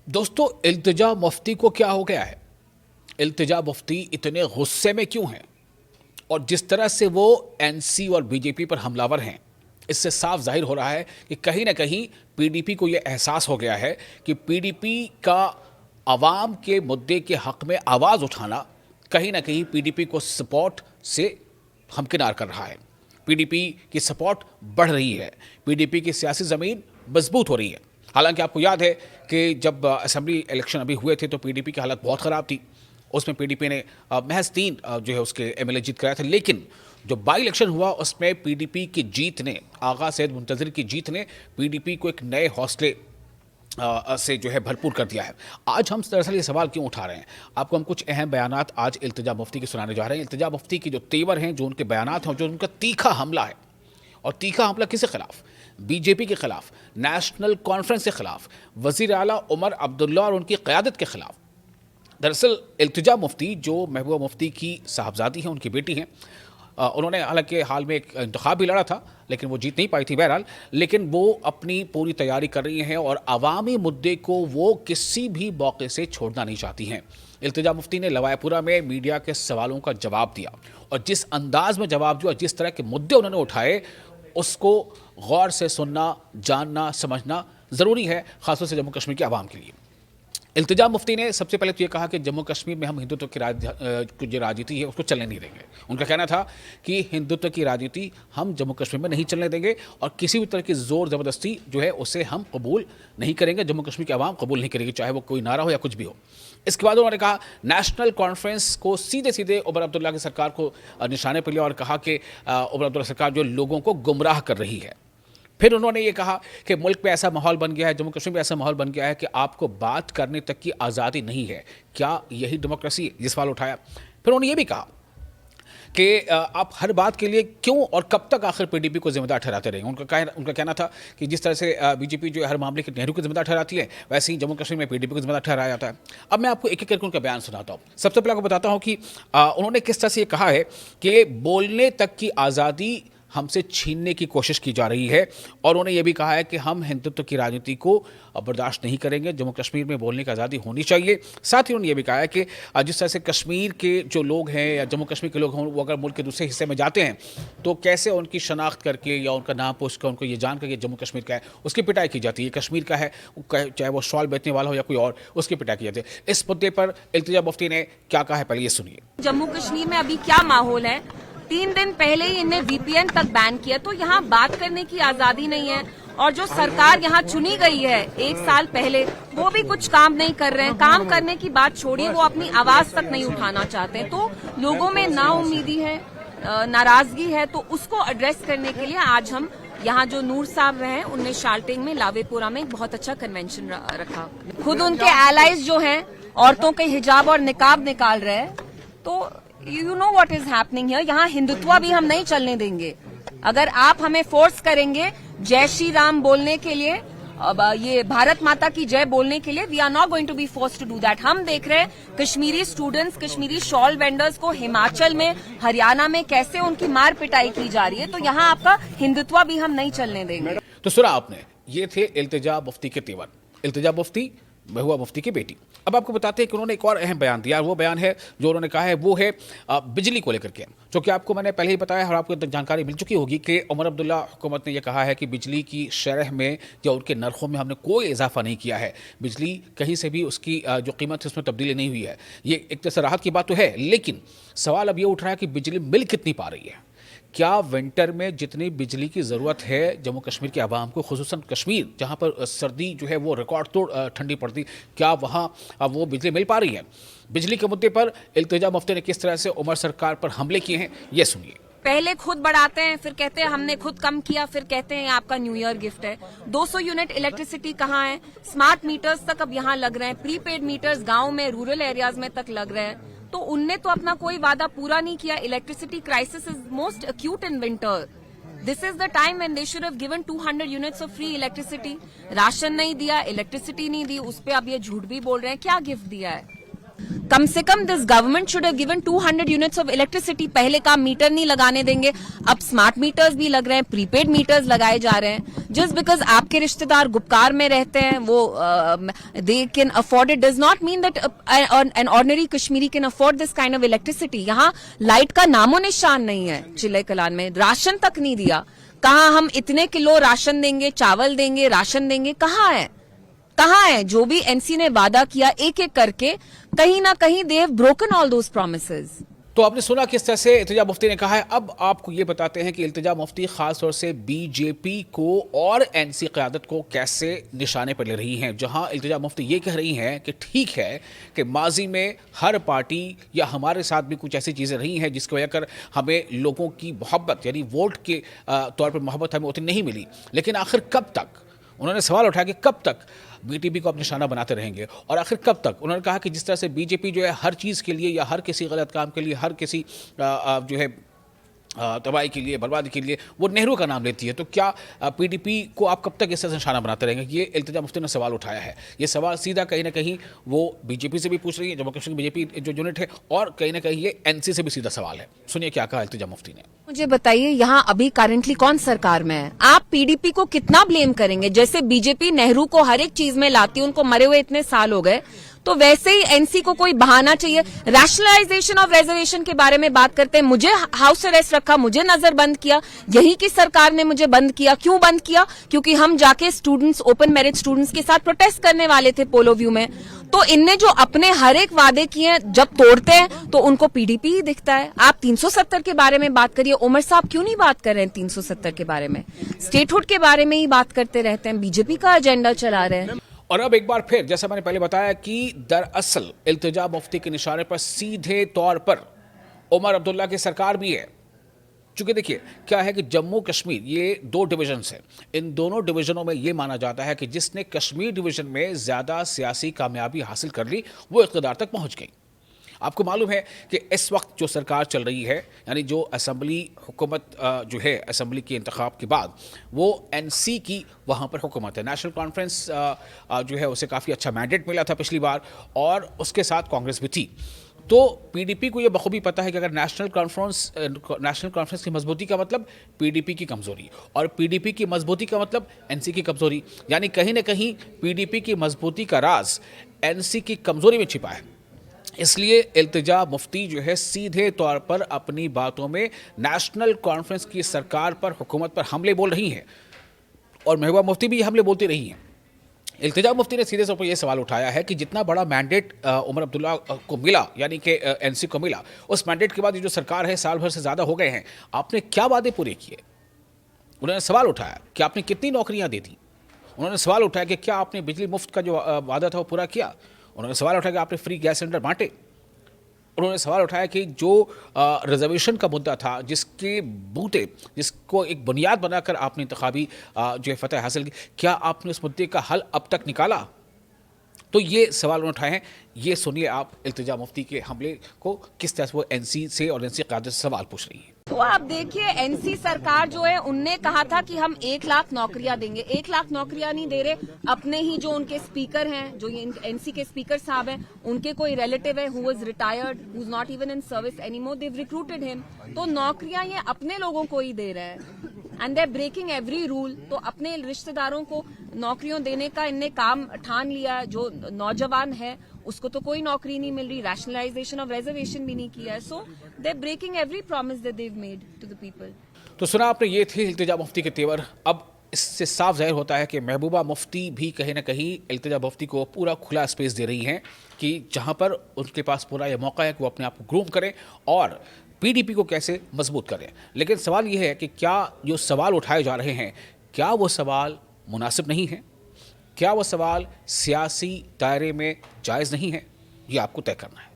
दोस्तों, इल्तिजा मुफ्ती को क्या हो गया है? इल्तिजा मुफ्ती इतने गुस्से में क्यों हैं? और जिस तरह से वो एनसी और बीजेपी पर हमलावर हैं, इससे साफ जाहिर हो रहा है कि कहीं ना कहीं पीडीपी को यह एहसास हो गया है कि पीडीपी का आवाम के मुद्दे के हक में आवाज़ उठाना कहीं ना कहीं पीडीपी को सपोर्ट से हमकिनार कर रहा है। पीडीपी की सपोर्ट बढ़ रही है, पीडीपी की सियासी ज़मीन मजबूत हो रही है। हालांकि आपको याद है कि जब असेंबली इलेक्शन अभी हुए थे तो पीडीपी की हालत बहुत ख़राब थी। उसमें पीडीपी ने महज 3 जो है उसके एमएलए जीत कराए थे, लेकिन जो बाई इलेक्शन हुआ उसमें पीडीपी की जीत ने, आगा सैयद मुंतज़िर की जीत ने पीडीपी को एक नए हौसले से जो है भरपूर कर दिया है। आज हम दरअसल ये सवाल क्यों उठा रहे हैं, आपको हम कुछ अहम बयानात आज इल्तिजा मुफ्ती के सुनाने जा रहे हैं। इल्तिजा मुफ्ती की जो तेवर हैं, जो उनके बयानात हैं, जो उनका तीखा हमला है, और तीखा हमला किसके खिलाफ? बीजेपी के खिलाफ, नेशनल कॉन्फ्रेंस के खिलाफ, वज़ीर आला उमर अब्दुल्ला और उनकी क़यादत के खिलाफ। दरअसल इल्तिजा मुफ्ती जो महबूबा मुफ्ती की साहबजादी हैं, उनकी बेटी हैं, उन्होंने हालांकि हाल में एक इंतखाब भी लड़ा था लेकिन वो जीत नहीं पाई थी बहरहाल, लेकिन वो अपनी पूरी तैयारी कर रही हैं और अवामी मुद्दे को वो किसी भी मौके से छोड़ना नहीं चाहती हैं। इल्तिजा मुफ्ती ने लवायपुरा में मीडिया के सवालों का जवाब दिया, और जिस अंदाज में जवाब दिया, जिस तरह के मुद्दे उन्होंने उठाए, उसको गौर से सुनना, जानना, समझना ज़रूरी है, ख़ासतौर से जम्मू कश्मीर के आवाम के लिए। इल्तिजा मुफ्ती ने सबसे पहले तो ये कहा कि जम्मू कश्मीर में हम हिंदुत्व की जो राजनीति है उसको चलने नहीं देंगे। उनका कहना था कि हिंदुत्व की राजनीति हम जम्मू कश्मीर में नहीं चलने देंगे और किसी भी तरह की ज़ोर ज़बरदस्ती जो है उसे हम कबूल नहीं करेंगे, जम्मू कश्मीर के आवाम कबूल नहीं करेगी, चाहे वो कोई नारा हो या कुछ भी हो। इसके बाद उन्होंने कहा, नेशनल कॉन्फ्रेंस को सीधे सीधे उमर अब्दुल्ला की सरकार को निशाने पर लिया और कहा कि उमर अब्दुल्ला सरकार जो लोगों को गुमराह कर रही है। फिर उन्होंने ये कहा कि मुल्क में ऐसा माहौल बन गया है, जम्मू कश्मीर में ऐसा माहौल बन गया है कि आपको बात करने तक की आज़ादी नहीं है। क्या यही डेमोक्रेसी है? ये सवाल उठाया। फिर उन्होंने ये भी कहा कि आप हर बात के लिए क्यों और कब तक आखिर पीडीपी को जिम्मेदार ठहराते रहेंगे। उनका कहना था कि जिस तरह से बीजेपी जो है हर मामले के नेहरू को जिम्मेदार ठहराती है, वैसे ही जम्मू कश्मीर में पीडीपी को जिम्मेदार ठहराया जाता है। अब मैं आपको एक एक करके उनका बयान सुनाता हूँ। सबसे पहले आपको बताता हूँ कि उन्होंने किस तरह से ये कहा है कि बोलने तक की आज़ादी हमसे छीनने की कोशिश की जा रही है, और उन्होंने ये भी कहा है कि हम हिंदुत्व की राजनीति को बर्दाश्त नहीं करेंगे, जम्मू कश्मीर में बोलने की आज़ादी होनी चाहिए। साथ ही उन्होंने ये भी कहा है कि जिस तरह से कश्मीर के जो लोग हैं या जम्मू कश्मीर के लोग हैं, वो अगर मुल्क के दूसरे हिस्से में जाते हैं तो कैसे उनकी शनाख्त करके या उनका नाम पूछ कर उनको ये जान कर जम्मू कश्मीर का है उसकी पिटाई की जाती है, कश्मीर का है चाहे वो शॉल बेचने वाला हो या कोई और, उसकी पिटाई की जाती है। इस मुद्दे पर इल्तिजा मुफ्ती ने क्या कहा है, पहले ये सुनिए। जम्मू कश्मीर में अभी क्या माहौल है? 3 दिन पहले ही इन्हें वीपीएन तक बैन किया, तो यहाँ बात करने की आजादी नहीं है। और जो सरकार यहाँ चुनी गई है 1 साल पहले, वो भी कुछ काम नहीं कर रहे हैं। काम करने की बात छोड़िए, वो अपनी आवाज तक नहीं उठाना चाहते। तो लोगों में नाउम्मीदी है, नाराजगी है, तो उसको एड्रेस करने के लिए आज हम यहाँ जो नूर साहब रहे, उनने शाल्टिंग में लावेपुरा में एक बहुत अच्छा कन्वेंशन रखा। खुद उनके एलाइज जो हैं औरतों के हिजाब और निकाब निकाल रहे हैं। तो you know what is happening here. यहाँ हिंदुत्व भी हम नहीं चलने देंगे। अगर आप हमें फोर्स करेंगे जय श्री राम बोलने के लिए, अब ये भारत माता की जय बोलने के लिए, we are not going to be force to do that. हम देख रहे हैं Kashmiri students, Kashmiri shawl vendors को हिमाचल में, हरियाणा में कैसे उनकी मार पिटाई की जा रही है। तो यहाँ आपका हिंदुत्व भी हम नहीं चलने देंगे। तो सुना आपने, ये थे इल्तिजा मुफ्ती के तेवर। इल्तिजा मुफ्ती महबूबा मुफ्ती की बेटी। अब आपको बताते हैं कि उन्होंने एक और अहम बयान दिया, वो बयान है जो उन्होंने कहा है वो है बिजली को लेकर के, जो कि आपको मैंने पहले ही बताया और आपको जानकारी मिल चुकी होगी कि उमर अब्दुल्ला हुकूमत ने यह कहा है कि बिजली की शरह में या उनके नरखों में हमने कोई इजाफा नहीं किया है। बिजली कहीं से भी उसकी जो कीमत है उसमें तब्दीली नहीं हुई है। ये एक तरह से राहत की बात तो है, लेकिन सवाल अब ये उठ रहा है कि बिजली मिल कितनी पा रही है। क्या विंटर में जितनी बिजली की ज़रूरत है जम्मू कश्मीर के आवाम को, खुसूसन कश्मीर जहाँ पर सर्दी जो है वो रिकॉर्ड तोड़ ठंडी पड़ती, क्या वहाँ वो बिजली मिल पा रही है? बिजली के मुद्दे पर इल्तिजा मुफ्ती ने किस तरह से उमर सरकार पर हमले किए हैं, ये सुनिए। पहले खुद बढ़ाते हैं, फिर कहते हैं हमने खुद कम किया, फिर कहते हैं आपका न्यू ईयर गिफ्ट है। 200 यूनिट इलेक्ट्रिसिटी कहाँ है? स्मार्ट मीटर्स तक अब यहाँ लग रहे हैं, प्रीपेड मीटर्स गाँव में, रूरल एरियाज में तक लग रहे हैं। तो उनने तो अपना कोई वादा पूरा नहीं किया। Electricity crisis is most acute in winter. This is the time when they should have given 200 units of free electricity. Ration नहीं दिया, इलेक्ट्रिसिटी नहीं दी, उस पे अब ये झूठ भी बोल रहे हैं। क्या गिफ्ट दिया है? कम से come this government should have given 200 units of electricity. पहले का मीटर नहीं लगाने देंगे, अब स्मार्ट मीटर्स भी लग रहे हैं, प्रीपेड मीटर्स लगाए जा रहे हैं। जस्ट बिकॉज आपके रिश्तेदार गुपकार में रहते हैं, वो they can afford it, does not mean that an ordinary Kashmiri can afford this kind of electricity. यहाँ लाइट का नामो निशान नहीं है। चिल्ले कलान में राशन तक नहीं दिया। कहाँ हम इतने किलो राशन देंगे, चावल देंगे, राशन देंगे, कहाँ है? कहाँ है? जो भी एनसी ने वादा किया एक एक करके, कहीं ना कहीं they have broken all those promises. तो आपने सुना किस तरह से इल्तिजा मुफ्ती ने कहा है। अब आपको ये बताते हैं कि इल्तिजा मुफ्ती खास तौर से बीजेपी को और एनसी क़यादत को कैसे निशाने पर ले रही हैं, जहां इल्तिजा मुफ्ती ये कह रही हैं कि ठीक है कि माजी में हर पार्टी या हमारे साथ भी कुछ ऐसी चीज़ें रही हैं जिसकी वजह कर हमें लोगों की मोहब्बत यानी वोट के तौर पर मोहब्बत हमें उतनी नहीं मिली, लेकिन आखिर कब तक, उन्होंने सवाल उठाया कि कब तक बीटीपी को आप निशाना बनाते रहेंगे और आखिर कब तक। उन्होंने कहा कि जिस तरह से बीजेपी जो है हर चीज़ के लिए या हर किसी गलत काम के लिए, हर किसी जो है तबाही के लिए, बर्बादी के लिए वो नेहरू का नाम लेती है, तो क्या पीडीपी को आप कब तक इस तरह से निशाना बनाते रहेंगे? ये इल्तिजा मुफ्ती ने सवाल उठाया है। ये सवाल सीधा कहीं ना कहीं वो बीजेपी से भी पूछ रही है, जम्मू कश्मीर बीजेपी जो यूनिट है, और कहीं ना कहीं ये एनसी से भी सीधा सवाल है। सुनिए क्या कहा इल्तिजा मुफ्ती ने। मुझे बताइए, यहाँ अभी करंटली कौन सरकार में है? आप पीडीपी को कितना ब्लेम करेंगे? जैसे बीजेपी नेहरू को हर एक चीज में लाती है, उनको मरे हुए इतने साल हो गए, तो वैसे ही एनसी को कोई बहाना चाहिए। रैशनलाइजेशन ऑफ रिजर्वेशन के बारे में बात करते हैं, मुझे हाउस अरेस्ट रखा, मुझे नजरबंद किया, यही की सरकार ने मुझे बंद किया। क्यों बंद किया? क्योंकि हम जाके स्टूडेंट्स, ओपन मेरिट स्टूडेंट्स के साथ प्रोटेस्ट करने वाले थे पोलो व्यू में। तो इनने जो अपने हर एक वादे किए हैं, जब तोड़ते हैं तो उनको पीडीपी ही दिखता है। आप 370 के बारे में बात करिए, उमर साहब क्यों नहीं बात कर रहे हैं 370 के बारे में? स्टेटहुड के बारे में ही बात करते रहते हैं, बीजेपी का एजेंडा चला रहे हैं। और अब एक बार फिर, जैसा मैंने पहले बताया कि दरअसल इल्तिजा मुफ्ती के निशाने पर सीधे तौर पर उमर अब्दुल्ला की सरकार भी है। चूंकि देखिए क्या है कि जम्मू कश्मीर ये 2 डिवीजन्स हैं, इन दोनों डिवीजनों में ये माना जाता है कि जिसने कश्मीर डिवीजन में ज़्यादा सियासी कामयाबी हासिल कर ली वो इक़्तिदार तक पहुंच गई। आपको मालूम है कि इस वक्त जो सरकार चल रही है, यानी जो असम्बली हुकूमत जो है असम्बली के इंतखाब के बाद, वो एनसी की वहाँ पर हुकूमत है। नेशनल कॉन्फ्रेंस जो है उसे काफ़ी अच्छा मैंडेट मिला था पिछली बार, और उसके साथ कांग्रेस भी थी। तो पीडीपी को ये बखूबी पता है कि अगर नेशनल कॉन्फ्रेंस की मजबूती का मतलब पीडीपी की कमज़ोरी, और पीडीपी की मजबूती का मतलब एनसी की कमज़ोरी, यानी कहीं ना कहीं पीडीपी की मजबूती का राज एनसी की कमज़ोरी में छिपा है। इसलिए इल्तिजा मुफ्ती जो है सीधे तौर पर अपनी बातों में नेशनल कॉन्फ्रेंस की सरकार पर, हुकूमत पर हमले बोल रही हैं, और महबूबा मुफ्ती भी हमले बोलती रही हैं। इल्तिजा मुफ्ती ने सीधे तौर पर यह सवाल उठाया है कि जितना बड़ा मैंडेट उमर अब्दुल्ला को मिला, यानी कि एनसी को मिला, उस मैंडेट के बाद ये जो सरकार है साल भर से ज़्यादा हो गए हैं, आपने क्या वादे पूरे किए? उन्होंने सवाल उठाया कि आपने कितनी नौकरियाँ दे दी। उन्होंने सवाल उठाया कि क्या आपने बिजली मुफ्त का जो वादा था वो पूरा किया। उन्होंने सवाल उठाया कि आपने फ्री गैस सिलेंडर बांटे। उन्होंने सवाल उठाया कि जो रिजर्वेशन का मुद्दा था, जिसके बूते, जिसको एक बुनियाद बनाकर आपने इंतखाबी जो है फतह हासिल की, क्या आपने उस मुद्दे का हल अब तक निकाला? तो ये सवाल उन्होंने उठाए हैं। ये सुनिए आप इल्तिजा मुफ्ती के हमले को, किस तरह से वो एनसी से और एनसी क़यादत से सवाल पूछ रही है। तो आप देखिए, एनसी सरकार जो है, उनने कहा था कि हम 1 लाख नौकरियां देंगे। 1 लाख नौकरियां नहीं दे रहे। अपने ही जो उनके स्पीकर हैं, जो ये एनसी के स्पीकर साहब हैं, उनके कोई रिलेटिव है who was retired, who is not even in service anymore, they have recruited him. तो नौकरियां ये अपने लोगों को ही दे रहे हैं, and they are breaking every rule. तो अपने रिश्तेदारों को नौकरियों देने का इनने काम ठान लिया। जो नौजवान है उसको तो कोई नौकरी नहीं मिल रही, रैशनलाइजेशन ऑफ रिजर्वेशन भी नहीं किया है। So they are breaking every promise that they have made to the people. तो सुना आपने, ये थे इल्तिजा मुफ्ती के तेवर। अब इससे साफ जाहिर होता है कि महबूबा मुफ्ती भी कहीं ना कहीं इल्तिजा मुफ्ती को पूरा खुला स्पेस दे रही हैं कि जहां पर उनके पास पूरा यह मौका है कि वो अपने आप को ग्रूम करें और पीडीपी को कैसे मजबूत करें। लेकिन सवाल यह है कि क्या जो सवाल उठाए जा रहे हैं, क्या वो सवाल मुनासिब नहीं है? क्या वो सवाल सियासी दायरे में जायज़ नहीं है? ये आपको तय करना है।